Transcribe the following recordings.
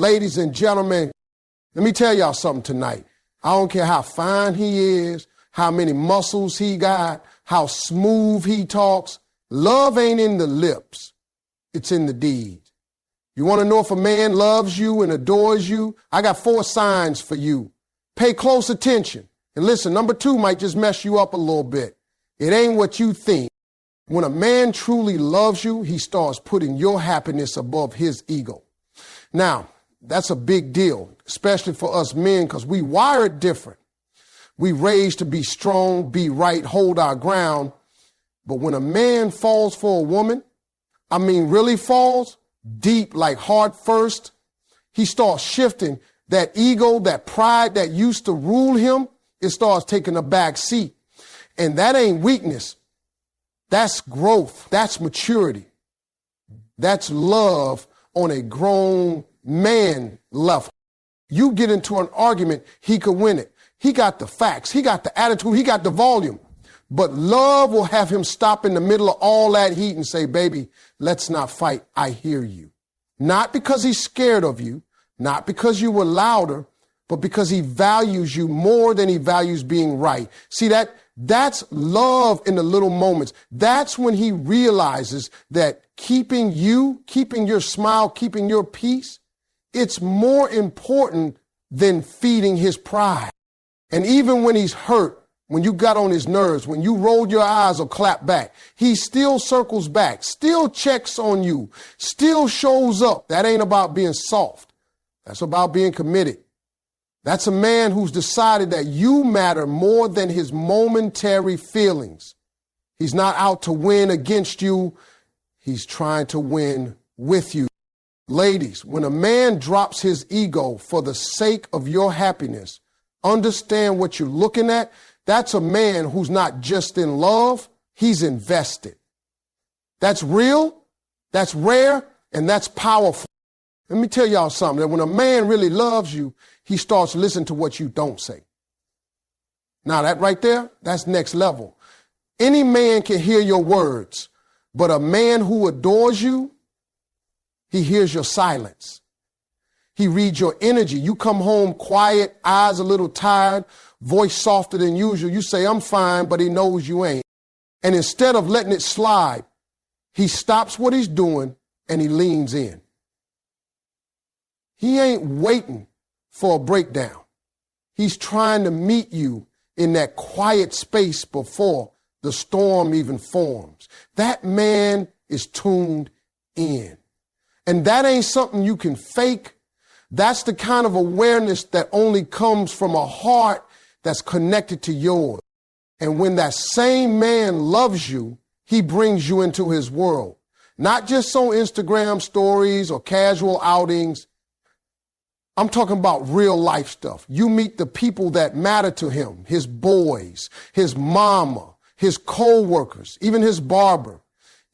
Ladies and gentlemen, let me tell y'all something tonight. I don't care how fine he is, how many muscles he got, how smooth he talks. Love ain't in the lips. It's in the deed. You want to know if a man loves you and adores you? I got 4 signs for you. Pay close attention. And listen, number 2 might just mess you up a little bit. It ain't what you think. When a man truly loves you, he starts putting your happiness above his ego. Now, that's a big deal, especially for us men, because we wired different. We raised to be strong, be right, hold our ground. But when a man falls for a woman, really falls, deep, like heart first, he starts shifting. That ego, that pride that used to rule him, it starts taking a back seat. And that ain't weakness. That's growth. That's maturity. That's love on a grown man level. You get into an argument, he could win it. He got the facts. He got the attitude. He got the volume. But love will have him stop in the middle of all that heat and say, baby, let's not fight. I hear you. Not because he's scared of you, not because you were louder, but because he values you more than he values being right. See, that's love in the little moments. That's when he realizes that keeping your smile, keeping your peace, it's more important than feeding his pride. And even when he's hurt, when you got on his nerves, when you rolled your eyes or clapped back, he still circles back, still checks on you, still shows up. That ain't about being soft. That's about being committed. That's a man who's decided that you matter more than his momentary feelings. He's not out to win against you. He's trying to win with you. Ladies, when a man drops his ego for the sake of your happiness, understand what you're looking at. That's a man who's not just in love, he's invested. That's real, that's rare, and that's powerful. Let me tell y'all something, that when a man really loves you, he starts listening to what you don't say. Now that right there, that's next level. Any man can hear your words, but a man who adores you, he hears your silence. He reads your energy. You come home quiet, eyes a little tired, voice softer than usual. You say, I'm fine, but he knows you ain't. And instead of letting it slide, he stops what he's doing and he leans in. He ain't waiting for a breakdown. He's trying to meet you in that quiet space before the storm even forms. That man is tuned in. And that ain't something you can fake. That's the kind of awareness that only comes from a heart that's connected to yours. And when that same man loves you, he brings you into his world. Not just on Instagram stories or casual outings. I'm talking about real life stuff. You meet the people that matter to him, his boys, his mama, his co-workers, even his barber.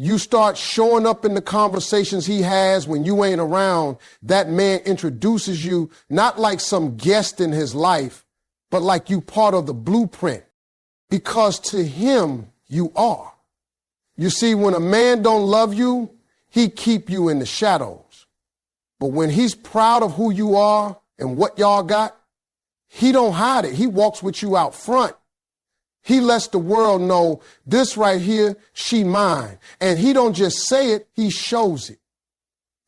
You start showing up in the conversations he has when you ain't around. That man introduces you not like some guest in his life, but like you part of the blueprint, because to him you are. You see, when a man don't love you, he keep you in the shadows. But when he's proud of who you are and what y'all got, he don't hide it. He walks with you out front. He lets the world know this right here, she mine. And he don't just say it, he shows it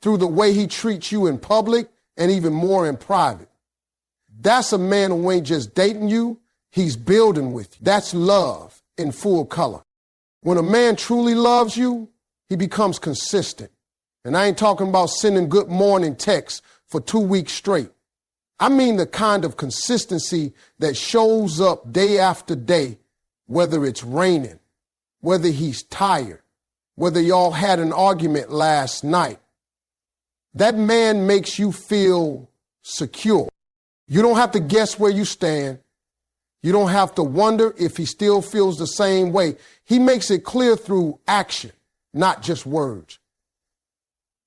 through the way he treats you in public and even more in private. That's a man who ain't just dating you, he's building with you. That's love in full color. When a man truly loves you, he becomes consistent. And I ain't talking about sending good morning texts for 2 weeks straight. I mean the kind of consistency that shows up day after day, whether it's raining, whether he's tired, whether y'all had an argument last night. That man makes you feel secure. You don't have to guess where you stand. You don't have to wonder if he still feels the same way. He makes it clear through action, not just words.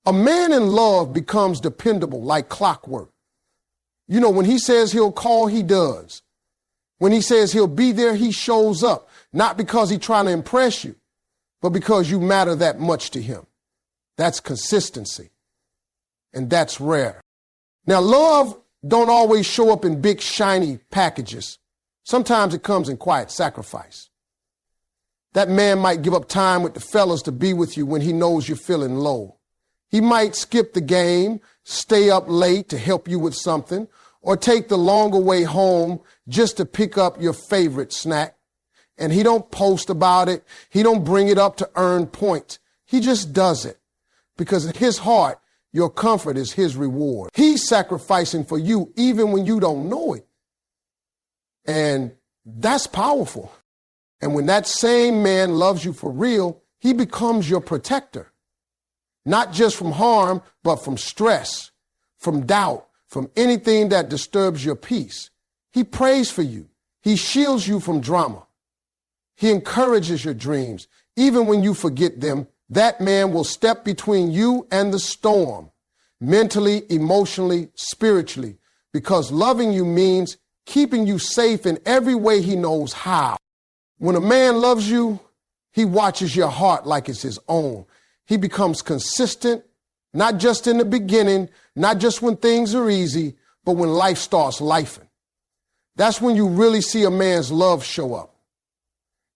A man in love becomes dependable like clockwork. You know, when he says he'll call, he does. When he says he'll be there, he shows up, not because he's trying to impress you, but because you matter that much to him. That's consistency. And that's rare. Now, love don't always show up in big, shiny packages. Sometimes it comes in quiet sacrifice. That man might give up time with the fellas to be with you when he knows you're feeling low. He might skip the game, stay up late to help you with something, or take the longer way home just to pick up your favorite snack. And he don't post about it. He don't bring it up to earn points. He just does it because in his heart, your comfort is his reward. He's sacrificing for you even when you don't know it. And that's powerful. And when that same man loves you for real, he becomes your protector. Not just from harm, but from stress, from doubt, from anything that disturbs your peace. He prays for you. He shields you from drama. He encourages your dreams. Even when you forget them, that man will step between you and the storm, mentally, emotionally, spiritually, because loving you means keeping you safe in every way he knows how. When a man loves you, he watches your heart like it's his own. He becomes consistent, not just in the beginning, not just when things are easy, but when life starts lifing. That's when you really see a man's love show up.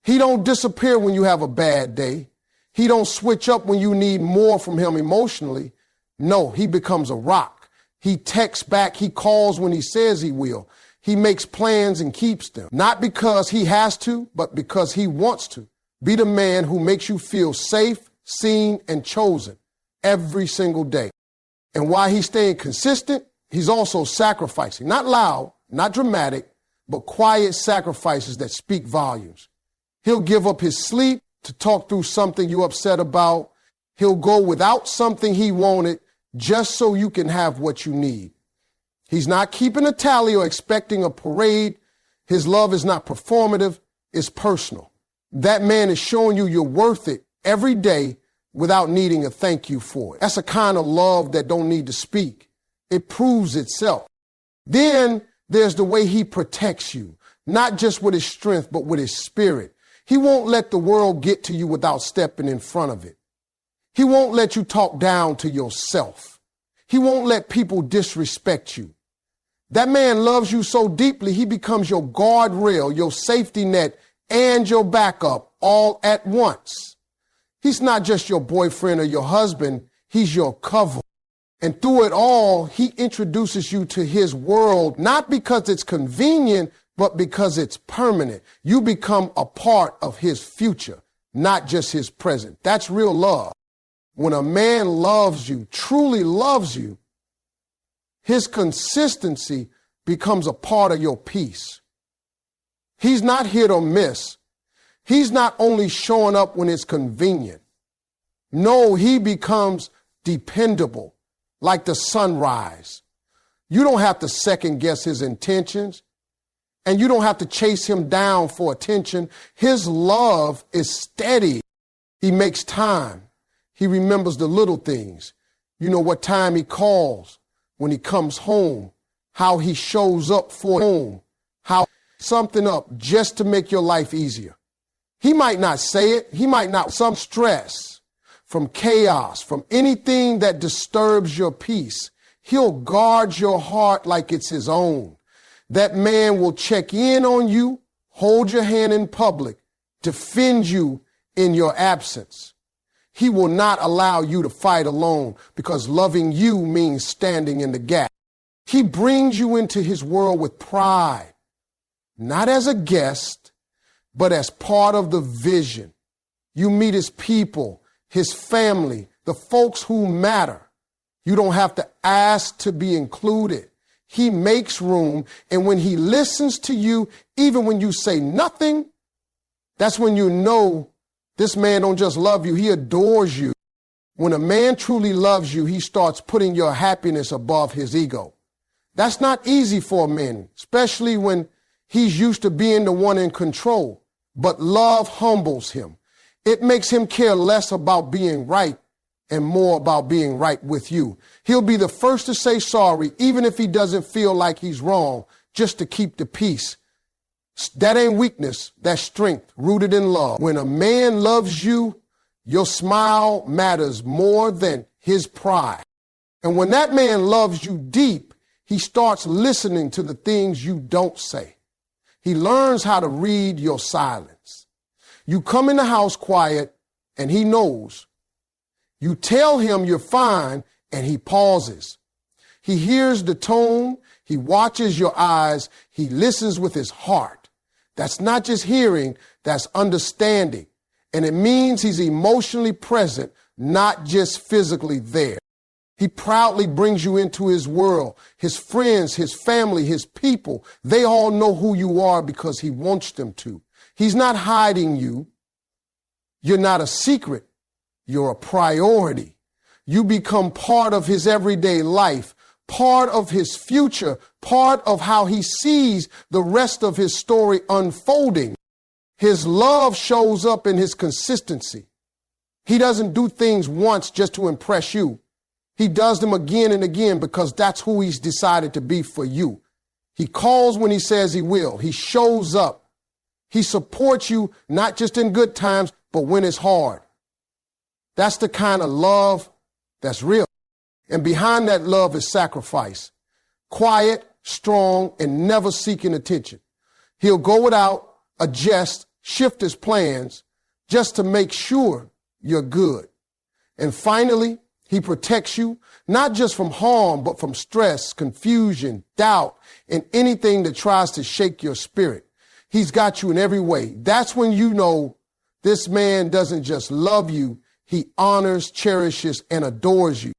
He don't disappear when you have a bad day. He don't switch up when you need more from him emotionally. No, he becomes a rock. He texts back. He calls when he says he will. He makes plans and keeps them. Not because he has to, but because he wants to. Be the man who makes you feel safe, seen, and chosen every single day. And while he's staying consistent, he's also sacrificing. Not loud, not dramatic, but quiet sacrifices that speak volumes. He'll give up his sleep to talk through something you're upset about. He'll go without something he wanted just so you can have what you need. He's not keeping a tally or expecting a parade. His love is not performative, it's personal. That man is showing you you're worth it every day without needing a thank you for it. That's a kind of love that don't need to speak. It proves itself. Then there's the way he protects you, not just with his strength, but with his spirit. He won't let the world get to you without stepping in front of it. He won't let you talk down to yourself. He won't let people disrespect you. That man loves you so deeply, he becomes your guardrail, your safety net, and your backup all at once. He's not just your boyfriend or your husband, he's your cover. And through it all, he introduces you to his world, not because it's convenient, but because it's permanent. You become a part of his future, not just his present. That's real love. When a man loves you, truly loves you, his consistency becomes a part of your peace. He's not hit or miss. He's not only showing up when it's convenient. No, he becomes dependable, like the sunrise. You don't have to second guess his intentions, and you don't have to chase him down for attention. His love is steady. He makes time. He remembers the little things. You know what time he calls, when he comes home, how he shows up for home, how something up just to make your life easier. He might not say it. He might not. Some stress from chaos, from anything that disturbs your peace. He'll guard your heart like it's his own. That man will check in on you, hold your hand in public, defend you in your absence. He will not allow you to fight alone because loving you means standing in the gap. He brings you into his world with pride, not as a guest, but as part of the vision. You meet his people, his family, the folks who matter. You don't have to ask to be included. He makes room, and when he listens to you, even when you say nothing, that's when you know this man don't just love you, he adores you. When a man truly loves you, he starts putting your happiness above his ego. That's not easy for a man, especially when he's used to being the one in control. But love humbles him. It makes him care less about being right and more about being right with you. He'll be the first to say sorry, even if he doesn't feel like he's wrong, just to keep the peace. That ain't weakness, that's strength rooted in love. When a man loves you, your smile matters more than his pride. And when that man loves you deep, He starts listening to the things you don't say. He learns how to read your silence. You come in the house quiet and he knows. You tell him you're fine and he pauses. He hears the tone. He watches your eyes. He listens with his heart. That's not just hearing, that's understanding. And it means he's emotionally present, not just physically there. He proudly brings you into his world. His friends, his family, his people, they all know who you are because he wants them to. He's not hiding you. You're not a secret. You're a priority. You become part of his everyday life, part of his future, part of how he sees the rest of his story unfolding. His love shows up in his consistency. He doesn't do things once just to impress you. He does them again and again because that's who he's decided to be for you. He calls when he says he will. He shows up. He supports you, not just in good times, but when it's hard. That's the kind of love that's real. And behind that love is sacrifice. Quiet, strong, and never seeking attention. He'll go without, adjust, shift his plans just to make sure you're good. And finally, he protects you, not just from harm, but from stress, confusion, doubt, and anything that tries to shake your spirit. He's got you in every way. That's when you know this man doesn't just love you, he honors, cherishes, and adores you.